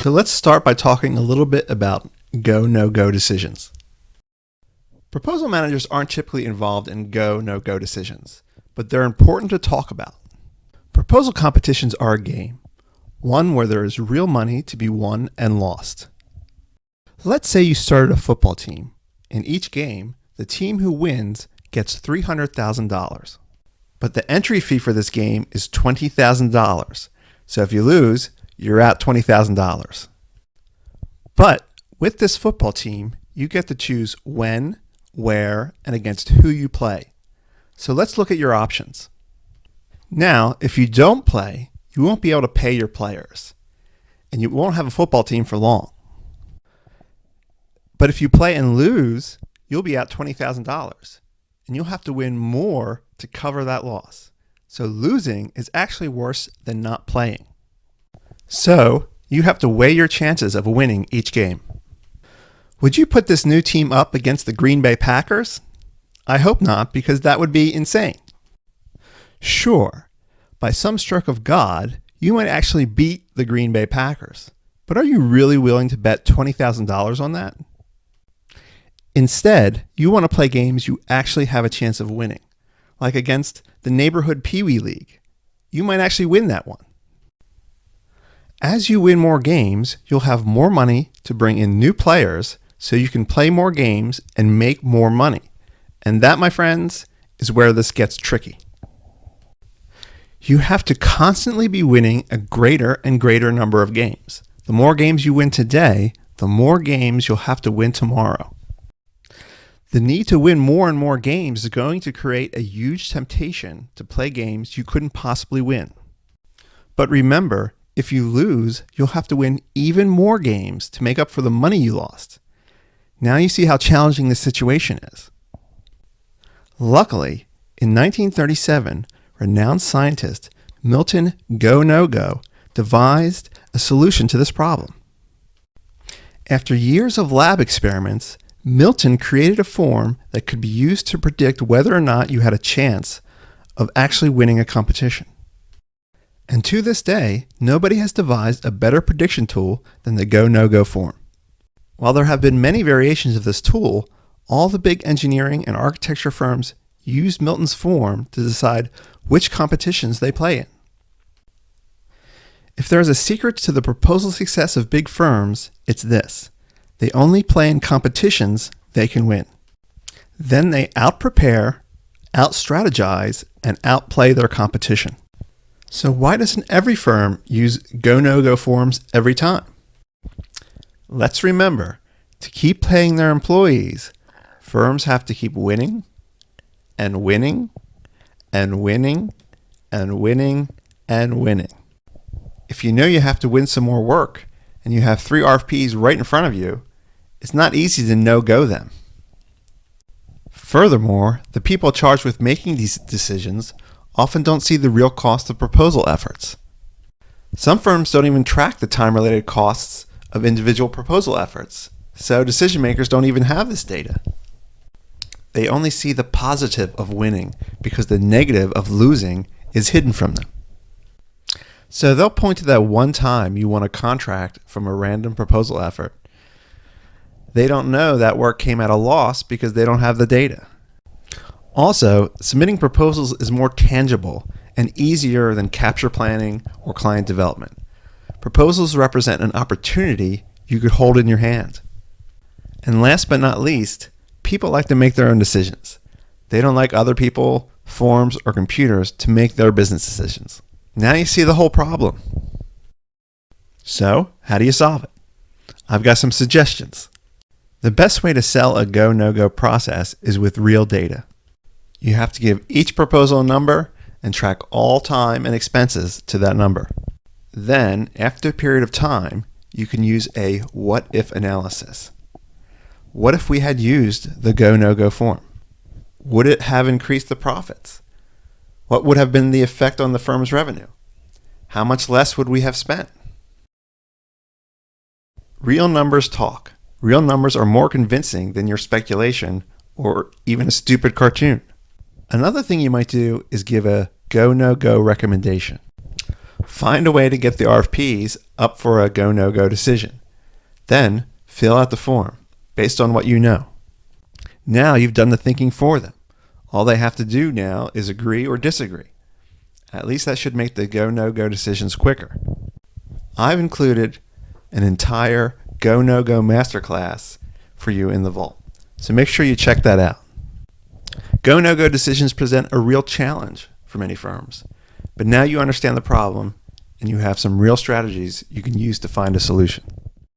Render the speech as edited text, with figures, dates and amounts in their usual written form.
So let's start by talking a little bit about go, no-go decisions. Proposal managers aren't typically involved in go, no-go decisions, but they're important to talk about. Proposal competitions are a game, one where there is real money to be won and lost. Let's say you started a football team. In each game, the team who wins gets $300,000. But the entry fee for this game is $20,000. So if you lose, you're out $20,000. But with this football team, you get to choose when, where, and against who you play. So let's look at your options. Now, if you don't play, you won't be able to pay your players, and you won't have a football team for long. But if you play and lose, you'll be out $20,000, and you'll have to win more to cover that loss. So losing is actually worse than not playing. So you have to weigh your chances of winning each game. Would you put this new team up against the Green Bay Packers? I hope not, because that would be insane. Sure, by some stroke of God, you might actually beat the Green Bay Packers. But are you really willing to bet $20,000 on that? Instead, you want to play games you actually have a chance of winning, like against the neighborhood Pee Wee League. You might actually win that one. As you win more games, you'll have more money to bring in new players so you can play more games and make more money. And that, my friends, is where this gets tricky. You have to constantly be winning a greater and greater number of games. The more games you win today, the more games you'll have to win tomorrow. The need to win more and more games is going to create a huge temptation to play games you couldn't possibly win. But remember, if you lose, you'll have to win even more games to make up for the money you lost. Now you see how challenging this situation is. Luckily, in 1937, renowned scientist Milton Go-No-Go devised a solution to this problem. After years of lab experiments, Milton created a form that could be used to predict whether or not you had a chance of actually winning a competition. And to this day, nobody has devised a better prediction tool than the Go-No-Go form. While there have been many variations of this tool, all the big engineering and architecture firms use Milton's form to decide which competitions they play in. If there is a secret to the proposal success of big firms, it's this. They only play in competitions they can win. Then they out-prepare, out-strategize, and outplay their competition. So why doesn't every firm use go-no-go forms every time? Let's remember, to keep paying their employees, firms have to keep winning, and winning, and winning, and winning, and winning. If you know you have to win some more work, and you have 3 RFPs right in front of you, it's not easy to no-go them. Furthermore, the people charged with making these decisions often don't see the real cost of proposal efforts. Some firms don't even track the time-related costs of individual proposal efforts, so decision makers don't even have this data. They only see the positive of winning because the negative of losing is hidden from them. So they'll point to that one time you won a contract from a random proposal effort. They don't know that work came at a loss because they don't have the data. Also, submitting proposals is more tangible and easier than capture planning or client development. Proposals represent an opportunity you could hold in your hand. And last but not least, people like to make their own decisions. They don't like other people, forms, or computers to make their business decisions. Now you see the whole problem. So, how do you solve it? I've got some suggestions. The best way to sell a go-no-go process is with real data. You have to give each proposal a number and track all time and expenses to that number. Then, after a period of time, you can use a what-if analysis. What if we had used the go-no-go form? Would it have increased the profits? What would have been the effect on the firm's revenue? How much less would we have spent? Real numbers talk. Real numbers are more convincing than your speculation or even a stupid cartoon. Another thing you might do is give a go-no-go recommendation. Find a way to get the RFPs up for a go, no-go decision. Then fill out the form based on what you know. Now you've done the thinking for them. All they have to do now is agree or disagree. At least that should make the go, no-go decisions quicker. I've included an entire go, no-go masterclass for you in the Vault, so make sure you check that out. Go, no-go decisions present a real challenge for many firms, but now you understand the problem and you have some real strategies you can use to find a solution.